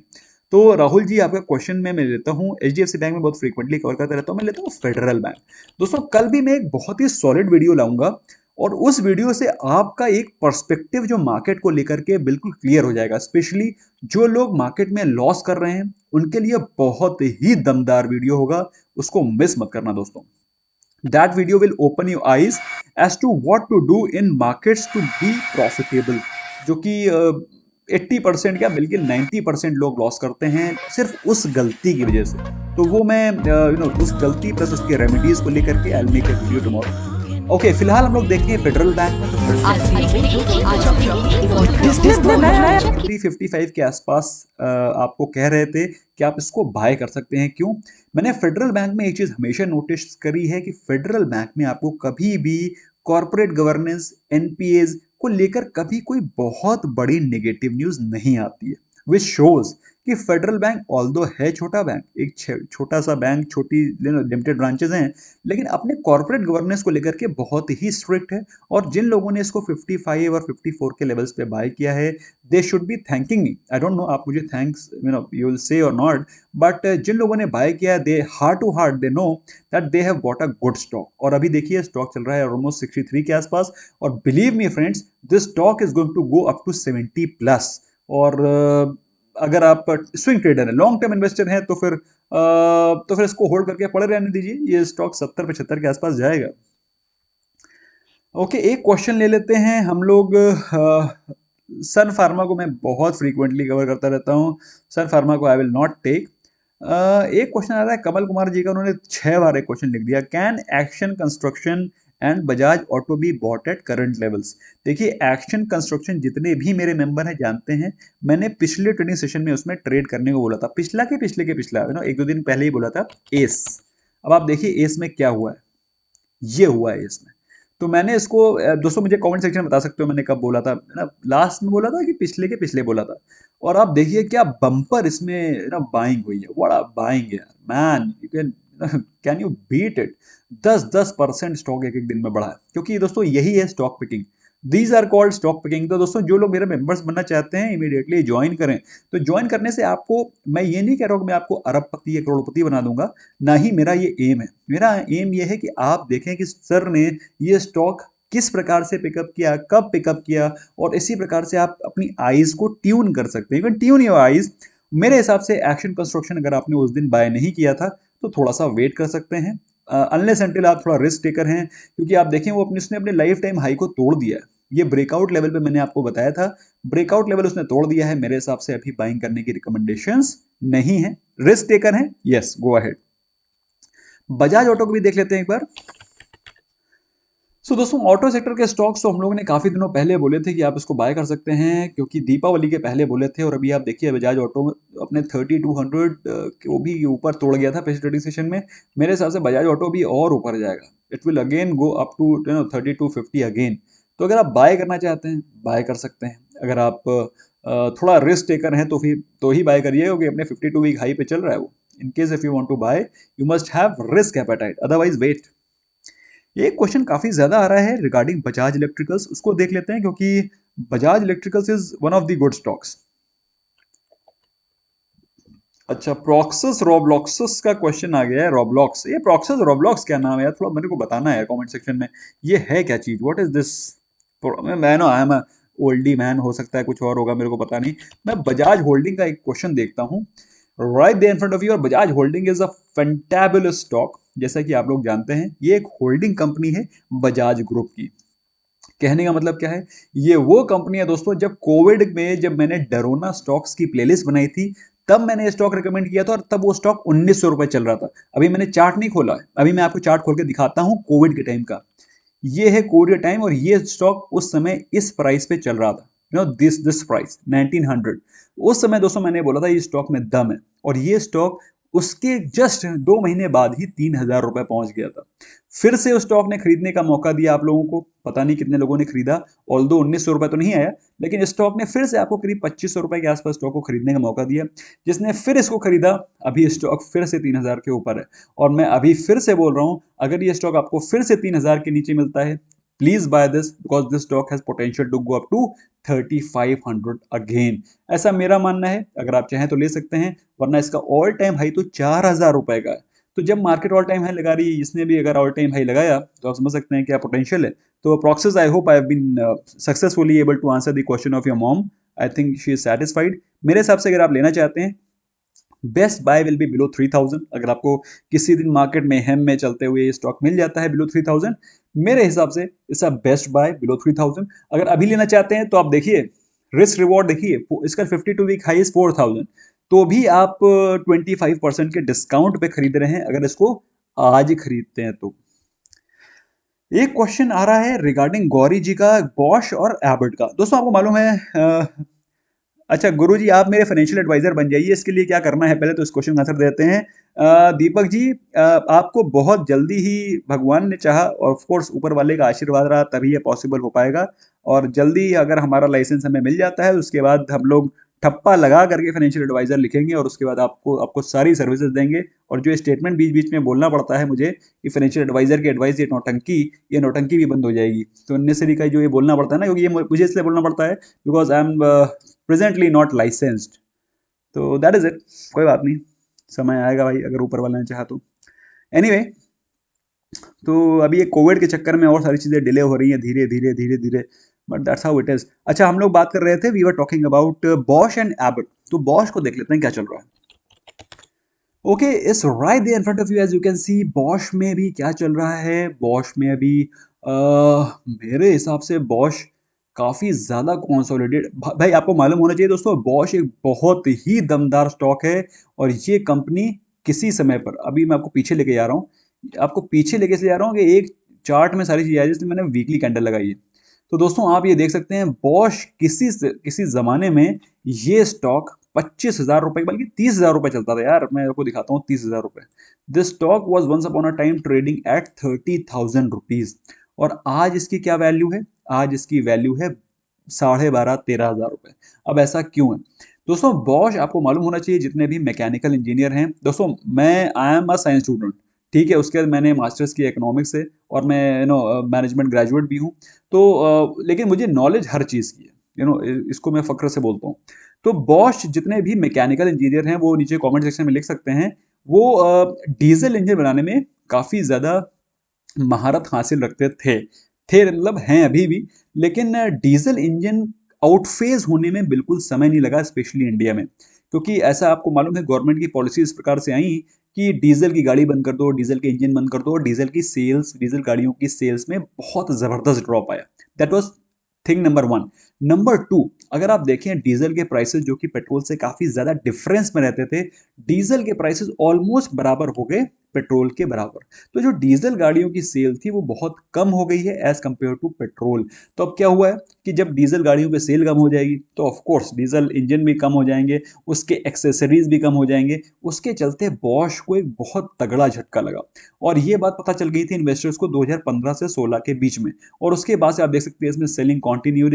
तो राहुल जी, आपका क्वेश्चन मैं लेता हूँ, एचडीएफसी बैंक में बहुत फ्रीक्वेंटली कवर करता रहता हूँ, मैं लेता हूँ फेडरल बैंक। दोस्तों, कल भी मैं एक बहुत ही सॉलिड वीडियो लाऊंगा, और उस वीडियो से आपका एक पर्सपेक्टिव जो मार्केट को लेकर के बिल्कुल क्लियर हो जाएगा। स्पेशली जो लोग मार्केट में लॉस कर रहे हैं, उनके लिए बहुत ही दमदार वीडियो होगा, उसको मिस मत करना दोस्तों। That video will open your eyes as to what to do in markets to be profitable, जो कि 80% क्या बल्कि 90% लोग लॉस करते हैं सिर्फ उस गलती की वजह से। तो वो मैं उस गलती प्लस उसके रेमेडीज को लेकर के I will make a video tomorrow. Okay, फिलहाल हम लोग देखें फेडरल बैंक में तो 355 के आसपास आपको कह रहे थे कि आप इसको बाय कर सकते हैं। क्यों? मैंने फेडरल बैंक में एक चीज हमेशा नोटिस करी है कि फेडरल बैंक में आपको कभी भी कॉर्पोरेट गवर्नेंस, एनपीएज को लेकर कभी कोई बहुत बड़ी नेगेटिव न्यूज नहीं आती है, विच शोज कि फेडरल बैंक ऑल्दो है छोटा बैंक, एक छोटा सा बैंक, छोटी लिमिटेड ब्रांचेस हैं, लेकिन अपने कॉर्पोरेट गवर्नेंस को लेकर के बहुत ही स्ट्रिक्ट है। और जिन लोगों ने इसको 55 और 54 के लेवल्स पे बाय किया है, they should be thanking me. I don't know आप मुझे थैंक्स यू विल से और नॉट, बट जिन लोगों ने बाय किया है, they heart to heart they know that they have bought a good stock. और अभी देखिए स्टॉक चल रहा है ऑलमोस्ट 63 के आसपास, और believe me friends, this stock is going to go up to 70 plus. और अगर आप स्विंग ट्रेडर हैं, लॉन्ग टर्म इन्वेस्टर हैं, तो फिर इसको होल्ड करके पड़े रहने दीजिए, ये स्टॉक 70-75 के आसपास जाएगा। ओके, एक क्वेश्चन ले लेते हैं हम लोग। सन फार्मा को मैं बहुत फ्रीक्वेंटली कवर करता रहता हूँ, सन फार्मा को आई विल नॉट टेक। एक क्वेश्चन आ रहा है कमल कुमार जी का, उन्होंने 6 बार एक क्वेश्चन लिख दिया, can action construction and Bajaj auto be bought at current levels. देखिए, एक्शन कंस्ट्रक्शन जितने भी मेरे मेंबर हैं जानते हैं, मैंने पिछले ट्रेडिंग सेशन में उसमें ट्रेड करने को बोला था, पिछला एक दो दिन पहले ही बोला था एस। अब आप देखिए एस में क्या हुआ है, ये हुआ है इसमें। तो मैंने इसको दोस्तों मुझे कमेंट सेक्शन में बता सकते हो मैंने कब बोला था ना, लास्ट में बोला था कि पिछले के पिछले बोला था। और आप देखिए क्या बम्पर इसमें ना बाइंग हुई है, बड़ा बाइंग है man, you can you beat it. 10% stock एक एक दिन में बढ़ा है, क्योंकि दोस्तों यही है stock picking, these are called stock picking. तो दोस्तों जो लोग मेरे मेंबर्स बनना चाहते हैं इमीडिएटली ज्वाइन करें। तो ज्वाइन करने से आपको, मैं ये नहीं कह रहा हूँ कि मैं आपको अरबपति या करोड़पति बना दूंगा, ना ही मेरा ये एम है। मेरा एम ये है कि आप देखें कि सर ने ये स्टॉक किस प्रकार से पिकअप किया, कब पिकअप किया, और इसी प्रकार से आप अपनी आईज को ट्यून कर सकते हैं, इवन ट्यून योर आईज। मेरे हिसाब से एक्शन कंस्ट्रक्शन अगर आपने उस दिन बाय नहीं किया था तो थोड़ा सा वेट कर सकते हैं, अनलेस अनटिल आप थोड़ा रिस्क टेकर हैं। क्योंकि आप देखें वो उसने अपने लाइफ टाइम हाई को तोड़ दिया है। ये ब्रेकआउट लेवल पे मैंने आपको बताया था, ब्रेकआउट लेवल उसने तोड़ दिया है। मेरे हिसाब से अभी बाइंग करने की रिकमेंडेशंस नहीं है, रिस्क टेकर है, yes go ahead. Bajaj auto को भी देख लेते हैं एक बार। दोस्तों ऑटो सेक्टर के स्टॉक्स तो हम लोगों ने काफी दिनों पहले बोले थे कि आप इसको बाय कर सकते हैं, क्योंकि दीपावली के पहले बोले थे। और अभी आप देखिए बजाज ऑटो अपने 3200 को भी ऊपर तोड़ गया था पिछले ट्रेडिंग सेशन में। मेरे हिसाब से बजाज ऑटो भी और ऊपर जाएगा, it will again go up to 3250 again. तो अगर आप बाय करना चाहते हैं बाय कर सकते हैं। अगर आप थोड़ा रिस्क टेकर हैं तो ही बाय करिए, क्योंकि अपने 52 वीक हाई पे चल रहा है वो। In case if you want to buy you must have risk appetite, otherwise wait. एक क्वेश्चन काफी ज्यादा आ रहा है रिगार्डिंग बजाज इलेक्ट्रिकल्स, उसको देख लेते हैं, क्योंकि Bajaj electricals is one of the good stocks. अच्छा, प्रॉक्सस रोब्लॉक्सस का क्वेश्चन आ गया है, रोब्लॉक्स, ये प्रॉक्सस रोब्लॉक्स क्या नाम है यार, थोड़ा मेरे को बताना है कमेंट सेक्शन में, ये है क्या चीज, व्हाट इज दिस। मैं no I am oldie man, हो सकता है कुछ और होगा, मेरे को पता नहीं। मैं बजाज होल्डिंग का एक क्वेश्चन देखता हूँ right there in front of you. और Bajaj holding is a fantabulous stock. जैसा कि आप लोग जानते हैं ये एक होल्डिंग कंपनी है बजाज ग्रुप की। कहने का मतलब क्या है, ये वो कंपनी है दोस्तों, जब कोविड में जब मैंने डरोना स्टॉक्स की प्लेलिस्ट बनाई थी तब मैंने ये स्टॉक रिकमेंड किया था, और तब वो स्टॉक 1900 रुपए चल रहा था। अभी मैंने चार्ट नहीं खोला है, अभी मैं आपको चार्ट खोल के दिखाता हूं कोविड के टाइम का। ये है कोविड टाइम, और ये स्टॉक उस समय इस प्राइस पे चल रहा था, दिस प्राइस 1900। उस समय दोस्तों मैंने बोला था ये स्टॉक में दम है, और ये स्टॉक उसके जस्ट 2 महीने बाद ही 3000 रुपए पहुंच गया था। फिर से उस स्टॉक ने खरीदने का मौका दिया आप लोगों को, पता नहीं कितने लोगों ने खरीदा, ऑल्दो 1900 रुपए तो नहीं आया, लेकिन स्टॉक ने फिर से आपको करीब 2500 रुपए के आसपास स्टॉक को खरीदने का मौका दिया। जिसने फिर इसको खरीदा, अभी स्टॉक फिर से 3000 के ऊपर है। और मैं अभी फिर से बोल रहा हूं, अगर ये स्टॉक आपको फिर से 3000 के नीचे मिलता है, please buy this, because this stock has potential to go up to 3500 again. ऐसा मेरा मानना है, अगर आप चाहें तो ले सकते हैं, वरना इसका ऑल टाइम हाई तो 4000 रुपए का है। तो जब मार्केट ऑल टाइम हाई लगा रही है, इसने भी अगर ऑल टाइम हाई लगाया, तो आप समझ सकते हैं क्या पोटेंशियल है। तो प्रॉक्सिस, I hope I have been successfully able to answer the question of your mom. I think she is satisfied. मेरे हिसाब से अगर आप लेना चाहते हैं best buy will be below 3000। अगर आपको किसी दिन मार्केट में हेम में चलते हुए ये स्टॉक मिल जाता है बिलो 3000, मेरे हिसाब से इसका बेस्ट बाय बिलो 3000। अगर अभी लेना चाहते हैं तो आप देखिए रिस्क रिवॉर्ड देखिए, इसका 52 वीक हाई इज 4000, तो भी आप 25% के डिस्काउंट पे खरीद रहे हैं अगर इसको आज खरीदते हैं तो। एक क्वेश्चन आ रहा है रिगार्डिंग गौरी जी का, बॉश और एबर्ट का। दोस्तों आपको मालूम है अच्छा गुरु जी आप मेरे फाइनेंशियल एडवाइजर बन जाइए, इसके लिए क्या करना है पहले तो इस क्वेश्चन का आंसर देते हैं। दीपक जी आपको बहुत जल्दी ही भगवान ने चाहा और ऑफ कोर्स ऊपर वाले का आशीर्वाद रहा तभी ये पॉसिबल हो पाएगा, और जल्दी अगर हमारा लाइसेंस हमें मिल जाता है उसके बाद हम लोग ठप्पा लगा करके फाइनेंशियल एडवाइजर लिखेंगे और उसके बाद आपको आपको सारी सर्विसेज देंगे। और जो स्टेटमेंट बीच बीच में बोलना पड़ता है मुझे कि फाइनेंशियल एडवाइजर की एडवाइस ये नौटंकी भी बंद हो जाएगी, तो अननेसेसरी का जो ये बोलना पड़ता है ना, क्योंकि ये मुझे इसलिए बोलना पड़ता है because I am presently not licensed. तो दैट इज इट, कोई बात नहीं, समय आएगा भाई अगर ऊपर वाले ने चाहा तो। एनीवे तो अभी ये कोविड के चक्कर में और सारी चीज़ें डिले हो रही हैं धीरे धीरे धीरे धीरे, but that's how it is. अच्छा हम लोग बात कर रहे थे, we were talking about Bosch and Abbott, तो बॉश को देख लेते हैं क्या चल रहा है। Okay it's right there in front of you as you can see, Bosch में भी क्या चल रहा है। बॉश में अभी मेरे हिसाब से बॉश काफ़ी ज़्यादा कंसोलिडेट, भाई आपको मालूम होना चाहिए दोस्तों बॉश एक बहुत ही दमदार स्टॉक है, और ये कंपनी किसी समय पर, अभी मैं आपको पीछे लेके जा रहा हूँ, आपको पीछे लेके चले जा रहा हूँ कि एक चार्ट में सारी चीज़ आई जिसमें मैंने वीकली कैंडल लगाई है। तो दोस्तों आप ये देख सकते हैं बॉश किसी ज़माने में ये स्टॉक 25,000 रुपए, बल्कि 30,000 रुपए चलता था यार, मैं आपको दिखाता हूँ 30,000 रुपए। This stock was once upon a time trading at 30,000 rupees, और आज इसकी क्या वैल्यू है, आज इसकी वैल्यू है 12,500-13,000 रुपए। अब ऐसा क्यों है दोस्तों, बॉश आपको मालूम होना चाहिए जितने भी मैकेनिकल इंजीनियर हैं दोस्तों, मैं I am a science student, ठीक है, उसके बाद मैंने मास्टर्स किया इकोनॉमिक्स से, और मैं मैनेजमेंट ग्रेजुएट भी हूँ। तो लेकिन मुझे नॉलेज हर चीज़ की है, इसको मैं फक्र से बोलता हूँ। तो बॉश जितने भी मैकेनिकल इंजीनियर हैं वो नीचे कमेंट सेक्शन में लिख सकते हैं, वो डीजल इंजन बनाने में काफ़ी ज़्यादा महारत हासिल रखते थे मतलब हैं अभी भी, लेकिन डीजल इंजन आउटफेज होने में बिल्कुल समय नहीं लगा, स्पेशली इंडिया में, क्योंकि ऐसा आपको मालूम है गवर्नमेंट की पॉलिसी इस प्रकार से आई कि डीजल की गाड़ी बंद कर दो, डीजल के इंजन बंद कर दो, और डीजल की सेल्स, डीजल गाड़ियों की सेल्स में बहुत जबरदस्त ड्रॉप आया। That was thing number one. Number two, अगर आप देखें डीजल के प्राइसेस जो कि पेट्रोल से काफी ज्यादा डिफरेंस में रहते थे, डीजल के प्राइसेस ऑलमोस्ट बराबर हो गए पेट्रोल के बराबर। तो जो डीजल गाड़ियों की सेल थी वो बहुत कम हो गई है एज कंपेयर टू पेट्रोल। तो अब क्या हुआ है कि जब डीजल गाड़ियों की सेल कम हो जाएगी तो ऑफ कोर्स डीजल इंजन भी कम हो जाएंगे, उसके एक्सेसरीज भी कम हो जाएंगे, उसके चलते बॉश को एक बहुत तगड़ा झटका लगा। और ये बात पता चल गई थी इन्वेस्टर्स को 2015 से 16 के बीच में, और उसके बाद से आप देख सकते हैं इसमें सेलिंग कंटिन्यू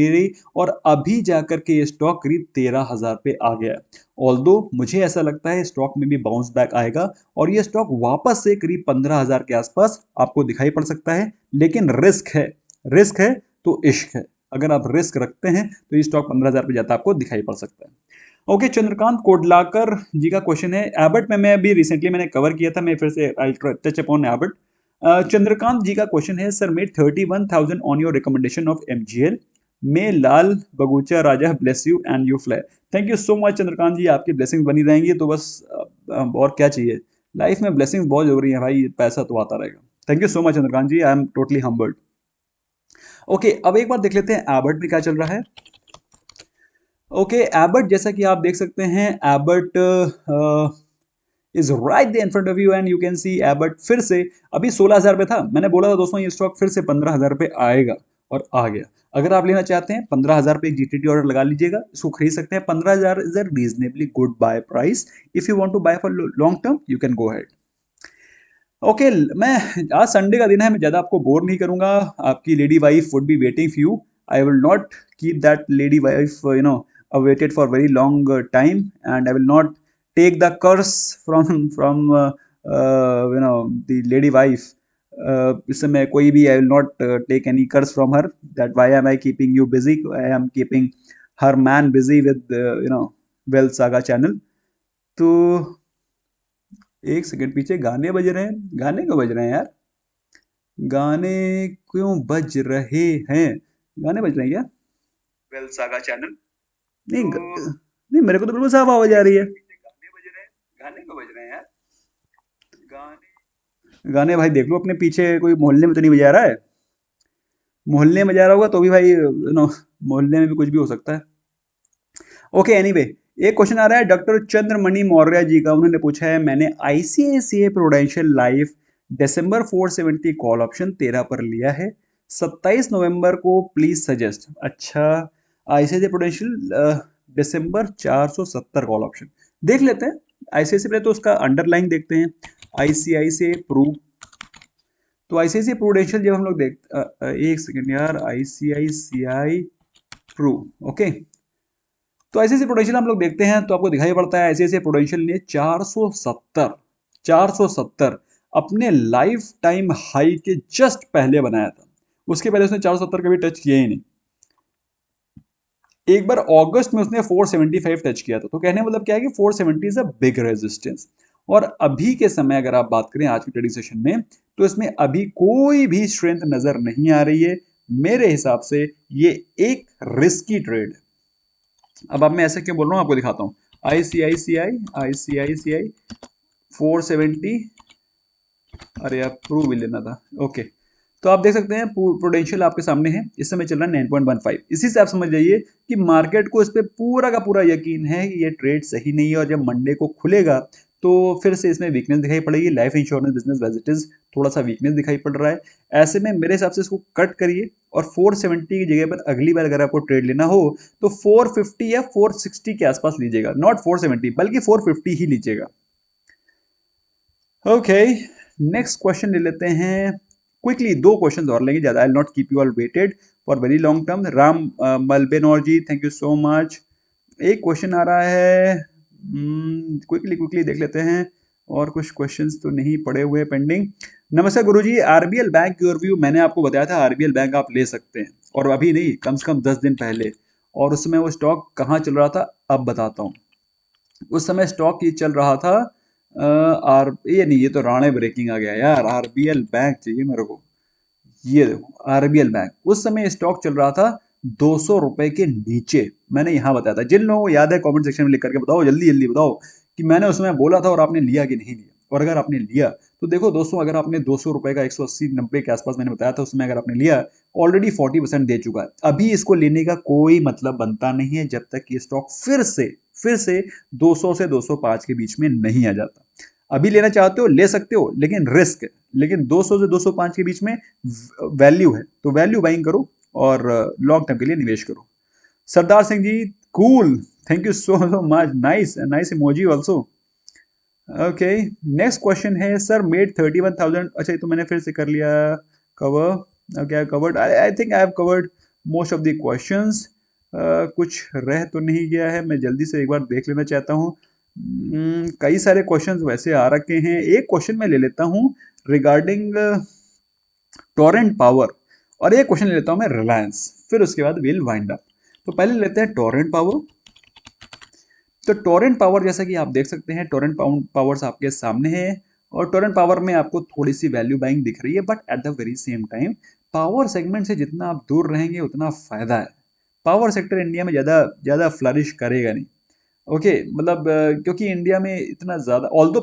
रही, और अभी जाकर के ये स्टॉक करीब 13,000 पे आ गया है। ऑल्दो मुझे ऐसा लगता है स्टॉक में भी बाउंस बैक आएगा, और ये स्टॉक वापस से करीब 15,000 के आसपास आपको दिखाई पड़ सकता है, लेकिन रिस्क है, रिस्क है तो इश्क है। अगर आप रिस्क रखते हैं तो ये स्टॉक 15,000 पे जाता आपको दिखाई पड़ सकता है। ओके चंद्रकांत कोडलाकर जी का क्वेश्चन है, एबट में मैं अभी रिसेंटली मैंने कवर किया था, मैं फिर से I touch upon Abbott. Chandrakant ji का क्वेश्चन है, sir made 31,000 on your recommendation of MGL, may Lal Baugcha Raja bless you and you fly. Thank you so much Chandrakant ji, आपकी ब्लेसिंग बनी रहेंगी तो बस और क्या चाहिए, लाइफ में ब्लेसिंग्स बहुत हो रही है भाई, पैसा तो आता रहेगा। Thank you so much Chandrakant ji, I am totally humbled. Okay अब एक बार देख लेते हैं एबर्ट में क्या चल रहा है। ओके एबर्ट जैसा कि आप देख सकते हैं, Abbott is right in front of you and you can see Abbott फिर से अभी 16,000 पे था, मैंने बोला था दोस्तों ये स्टॉक फिर से 15,000 पे आएगा, और आ गया। अगर आप लेना चाहते हैं 15,000 पे एक जीटीटी ऑर्डर लगा लीजिएगा, इसको खरीद सकते हैं। 15,000 is a reasonably good buy price, if you want to buy for long term you can go head. Okay मैं आज संडे का दिन है, मैं ज़्यादा आपको बोर नहीं करूंगा, आपकी lady wife would be waiting for you, I will not keep that lady wife awaited for very long time, and I will not take the curse from the lady wife, इस समय कोई भी I will not take any curse from her, that why am I keeping you busy, I am keeping her man busy with Wealth Saga channel। तो एक second, पीछे गाने बज रहे हैं, गाने क्यों बज रहे हैं यार, गाने क्यों बज रहे हैं, गाने बज रहे हैं क्या वेल्थ सागा चैनल? नहीं नहीं मेरे को तो बिल्कुल साफ आवाज आ रही है। गाने को बज रहे हैं यार, गाने गाने भाई देख लो अपने पीछे, कोई मोहल्ले में तो नहीं बजा रहा है? मोहल्ले में बजा रहा होगा तो भी भाई मोहल्ले में भी कुछ भी हो सकता है। ओके एनीवे, एक क्वेश्चन आ रहा है डॉक्टर चंद्रमणि मौर्य जी का। उन्होंने पूछा है, मैंने आईसीआईसीआई प्रूडेंशियल लाइफ दिसंबर 470 कॉल ऑप्शन 13 पर लिया है, 27 नवंबर को प्लीज सजेस्ट। अच्छा, आईसीआईसीआई प्रूडेंशियल दिसंबर 470 कॉल ऑप्शन देख लेते हैं। आईसीआईसीआई पहले तो उसका अंडरलाइन देखते हैं, आईसीआईसीआई प्रू। तो आईसीआईसीआई प्रूडेंशियल जब हम लोग एक सेकेंड यार, आईसीआईसीआई प्रू, ओके। तो ऐसे पोटेंशियल हम लोग देखते हैं तो आपको दिखाई पड़ता है ऐसे पोटेंशियल ने 470 अपने लाइफ टाइम हाई के जस्ट पहले बनाया था। उसके पहले उसने 470 कभी टच किया ही नहीं। एक बार अगस्त में उसने 475 टच किया था। तो कहने मतलब क्या है कि 470 इज अ बिग रेजिस्टेंस। और अभी के समय अगर आप बात करें आज की ट्रेडिंग सेशन में, तो इसमें अभी कोई भी स्ट्रेंथ नजर नहीं आ रही है। मेरे हिसाब से ये एक रिस्की ट्रेड है। अब मैं ऐसे क्यों बोल रहा हूँ आपको दिखाता हूँ। आईसीआईसीआई 470, अरे यार प्रूव भी लेना था, ओके। तो आप देख सकते हैं पोटेंशियल आपके सामने है, इस समय चल रहा है 9.15। इसी से आप समझ जाइए कि मार्केट को इस पर पूरा का पूरा यकीन है कि ये ट्रेड सही नहीं है, और जब मंडे को खुलेगा तो फिर से इसमें वीकनेस दिखाई पड़ेगी। Life insurance business as it is थोड़ा सा वीकनेस दिखाई पड़ रहा है। ऐसे में मेरे हिसाब से इसको कट करिए, और 470 की जगह पर अगली बार अगर आपको ट्रेड लेना हो तो 450 या 460 के आसपास लीजिएगा, नॉट 470 बल्कि 450 ही लीजिएगा। ओके, नेक्स्ट क्वेश्चन ले लेते हैं क्विकली। दो क्वेश्चन और लेंगे, ज्यादा I not keep you all waited for very long term. Ram मलबेनौर ji, thank you so much. एक क्वेश्चन आ रहा है, क्विकली क्विकली देख लेते हैं, और कुछ क्वेश्चंस तो नहीं पड़े हुए पेंडिंग। नमस्कार गुरुजी, आरबीएल बैंक योर व्यू। मैंने आपको बताया था आरबीएल बैंक आप ले सकते हैं, और अभी नहीं, कम से कम 10 दिन पहले। और उस समय वो स्टॉक कहाँ चल रहा था अब बताता हूँ। उस समय स्टॉक ये चल रहा था आर ये नहीं, ये तो राणे ब्रेकिंग आ गया यार। आरबीएल बैंक चाहिए मेरे को। ये देखो आरबीएल बैंक, उस समय स्टॉक चल रहा था 200 रुपए के नीचे। मैंने यहां बताया था, जिन लोगों को याद है कमेंट सेक्शन में लिख करके बताओ, जल्दी जल्दी बताओ कि मैंने उसमें बोला था और आपने लिया कि नहीं लिया। और अगर आपने लिया तो देखो दोस्तों, अगर आपने 200 रुपए का 180-90 के आसपास मैंने बताया था उसमें अगर आपने लिया, ऑलरेडी 40% दे चुका है। अभी इसको लेने का कोई मतलब बनता नहीं है जब तक ये स्टॉक फिर से 200 से 205 के बीच में नहीं आ जाता। अभी लेना चाहते हो ले सकते हो, लेकिन रिस्क है। लेकिन 200 से 205 के बीच में वैल्यू है, तो वैल्यू बाइंग करो और लॉन्ग टर्म के लिए निवेश करो। Sardar Singh ji, cool, thank you so so much, nice nice emoji also. Okay, next question है सर, मेड 31,000। अच्छा, ये तो मैंने फिर से कर लिया cover. Okay, covered, I think I have covered most of the questions. कुछ रह तो नहीं गया है, मैं जल्दी से एक बार देख लेना चाहता हूँ। कई सारे क्वेश्चंस वैसे आ रखे हैं। एक क्वेश्चन मैं ले लेता हूँ रिगार्डिंग टोरेंट पावर, और एक क्वेश्चन ले लेता हूँ मैं रिलायंस, फिर उसके बाद विल वाइंड अप। तो पहले लेते हैं टोरेंट पावर। तो टोरेंट पावर, जैसा कि आप देख सकते हैं, टोरेंट पावर्स आपके सामने है, और टोरेंट पावर में आपको थोड़ी सी वैल्यू बाइंग दिख रही है, but at the very same time power segment से जितना आप दूर रहेंगे उतना फायदा है। पावर सेक्टर इंडिया में ज़्यादा ज़्यादा फ्लरिश करेगा नहीं। ओके, मतलब क्योंकि इंडिया में इतना ज़्यादा, ऑल दो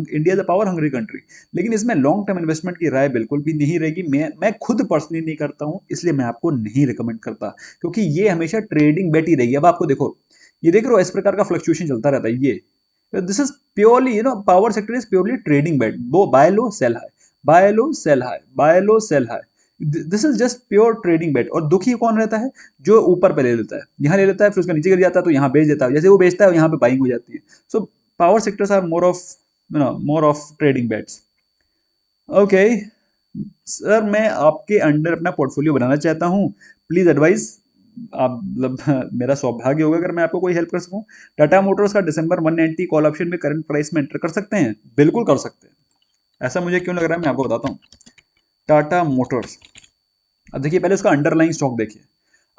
India is a power hungry country, लेकिन इसमें लॉन्ग टर्म इन्वेस्टमेंट की राय बिल्कुल भी नहीं रहेगी। मैं खुद पर्सनली नहीं करता हूँ, इसलिए मैं आपको नहीं रिकमेंड करता, क्योंकि ये हमेशा ट्रेडिंग बेट ही रहेगी। अब आपको देखो, ये देख रहे हो इस प्रकार का फ्लक्चुएशन चलता रहता है। ये this is purely, power sector is purely trading bet. वो buy low sell high, buy low sell high, buy low sell high. This is just pure trading bet. और दुखी कौन रहता है? जो ऊपर पे ले लेता है, यहाँ ले लेता है, फिर उसका नीचे गिर जाता है तो यहाँ बेच देता है, जैसे वो बेचता है यहाँ पे बाइंग हो जाती है। So power sectors are more of trading bets. Okay sir, मैं आपके अंडर अपना पोर्टफोलियो बनाना चाहता हूँ, प्लीज एडवाइस। आप मतलब मेरा सौभाग्य होगा अगर मैं आपको कोई हेल्प कर सकूं। टाटा मोटर्स का दिसंबर 190 कॉल ऑप्शन में करंट प्राइस में एंटर कर सकते हैं? बिल्कुल कर सकते हैं। ऐसा मुझे क्यों लग रहा है मैं आपको बताता हूँ। टाटा मोटर्स, अब देखिए पहले उसका अंडरलाइन स्टॉक देखिए।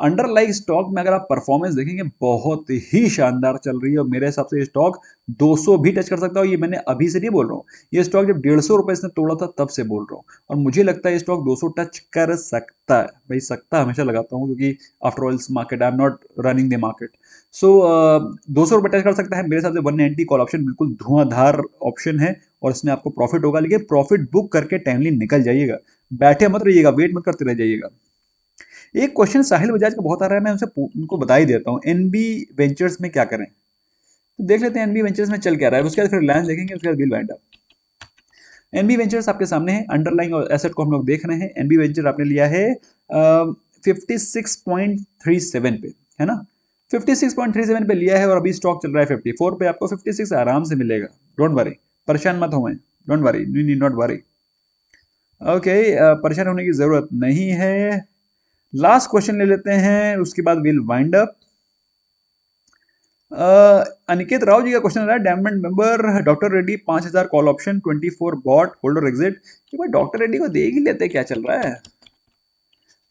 अंडरलाइंग स्टॉक में अगर आप परफॉर्मेंस देखेंगे बहुत ही शानदार चल रही है और मेरे हिसाब से ये स्टॉक 200 भी टच कर सकता है। ये मैंने अभी से नहीं बोल रहा हूँ, ये स्टॉक जब 150 रुपए इसने तोड़ा था तब से बोल रहा हूँ और मुझे लगता है ये स्टॉक 200 टच कर सकता है। भाई सकता हमेशा लगाता हूँ क्योंकि after all market I am not running the market. So 200 रुपए टच कर सकता है मेरे हिसाब से। 190 कॉल ऑप्शन बिल्कुल धुआंधार ऑप्शन है और इसमें आपको प्रॉफिट होगा, लेकिन प्रॉफिट बुक करके टाइमली निकल जाइएगा, बैठे मत रहिएगा, वेट मत करते रह जाइएगा। एक क्वेश्चन साहिल बजाज का बहुत आ रहा है, मैं उनको बता ही देता हूँ। एनबी वेंचर्स में क्या करें, तो देख लेते हैं एनबी वेंचर्स में चल क्या रहा है, उसके बाद फिर रिलायंस देखेंगे, उसके बाद bill wind up. NB Ventures आपके सामने है, अंडरलाइंग एसेट को हम लोग देख रहे हैं। एनबी वेंचर आपने लिया है 56.37 पे, है ना, 56.37 पे लिया है और अभी स्टॉक चल रहा है 54 पे। आपको 56 आराम से मिलेगा, डोंट वरी, परेशान मत हो, don't worry, you need not worry. Okay, परेशान होने की जरूरत नहीं है। लास्ट क्वेश्चन ले लेते हैं, उसके बाद will wind up. Aniket Rao ji का क्वेश्चन आ रहा है, diamond member doctor Reddy 5000 call option 24 bought holder exit. कि भाई डॉक्टर रेड्डी को देख ही लेते, क्या चल रहा है।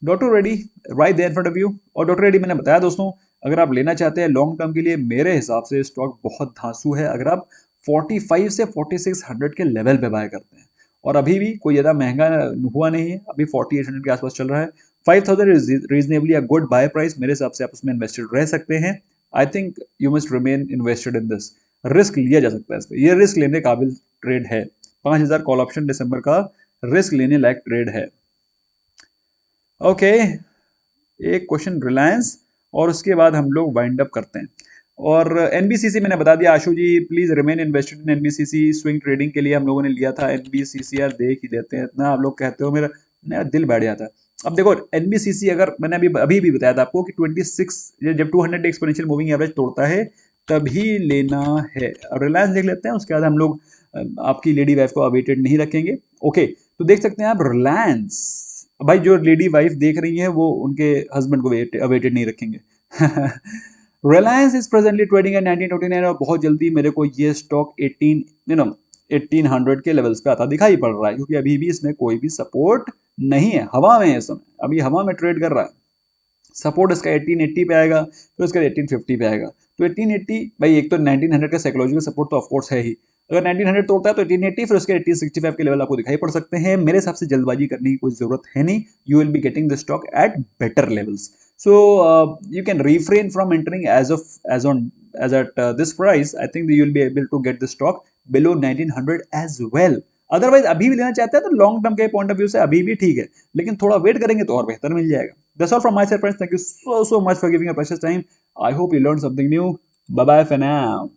Doctor Reddy right there in front of you. और डॉक्टर रेड्डी मैंने बताया दोस्तों, अगर आप लेना चाहते हैं लॉन्ग टर्म के लिए, मेरे हिसाब से स्टॉक बहुत धांसू है अगर आप 45 से 4600 के लेवल पे बाय करते हैं। और अभी भी कोई ज़्यादा महंगा हुआ नहीं है, अभी 4800 के आसपास चल रहा है। 5000 is reasonably a good buy price, मेरे हिसाब से आप उसमें इन्वेस्टेड रह सकते हैं। I think you must remain invested in this. Risk लिया जा सकता है इस पर, ये रिस्क लेने काबिल ट्रेड है। 5000 कॉल ऑप्शन दिसंबर का रिस्क लेने लायक ट्रेड है। ओके, एक क्वेश्चन रिलायंस और उसके बाद हम लोग वाइंड अप करते हैं। और एनबीसीसी मैंने बता दिया, Ashu ji please remain invested in NBCC. Swing trading के लिए हम लोगों ने लिया था एनबीसीसी, यार देख ही देते हैं इतना, आप लोग कहते हो, मेरा दिल बैठ जाता है। अब देखो एनबीसीसी, अगर मैंने अभी अभी भी बताया था आपको कि 26 जब 200 एक्सपोनेंशियल मूविंग एवरेज तोड़ता है तभी लेना है। रिलायंस देख लेते हैं, उसके बाद हम लोग आपकी लेडी वाइफ को अवेटेड नहीं रखेंगे। ओके, तो देख सकते हैं आप रिलायंस, भाई जो लेडी वाइफ देख रही है वो उनके हस्बैंड को अवेटेड नहीं रखेंगे। Reliance is presently trading at 1929 और बहुत जल्दी मेरे को ये स्टॉक 1800 के लेवल्स पे आता दिखाई पड़ रहा है, क्योंकि अभी भी इसमें कोई भी सपोर्ट नहीं है, हवा में है इस समय, अभी हवा में ट्रेड कर रहा है। सपोर्ट इसका 1880 पे आएगा, फिर उसका 1850 पे आएगा। तो 1880, भाई एक तो 1900 का साइकोलॉजिकल सपोर्ट तो ऑफकोर्स है ही, अगर 1900 तोड़ता है तो 1880, फिर उसके 1865 के लेवल आपको दिखाई पड़ सकते हैं। मेरे हिसाब से जल्दबाजी करने की कोई जरूरत है नहीं, you will be getting the stock at better levels. So you can refrain from entering as at this price. I think that you will be able to get the stock below 1900 as well. Otherwise अभी भी लेना चाहते हैं तो long term के point of view से अभी भी ठीक है, लेकिन थोड़ा वेट करेंगे तो और बेहतर मिल जाएगा। That's all from my side, friends. Thank you so much for giving your precious time. I hope you learned something new. Bye bye for now.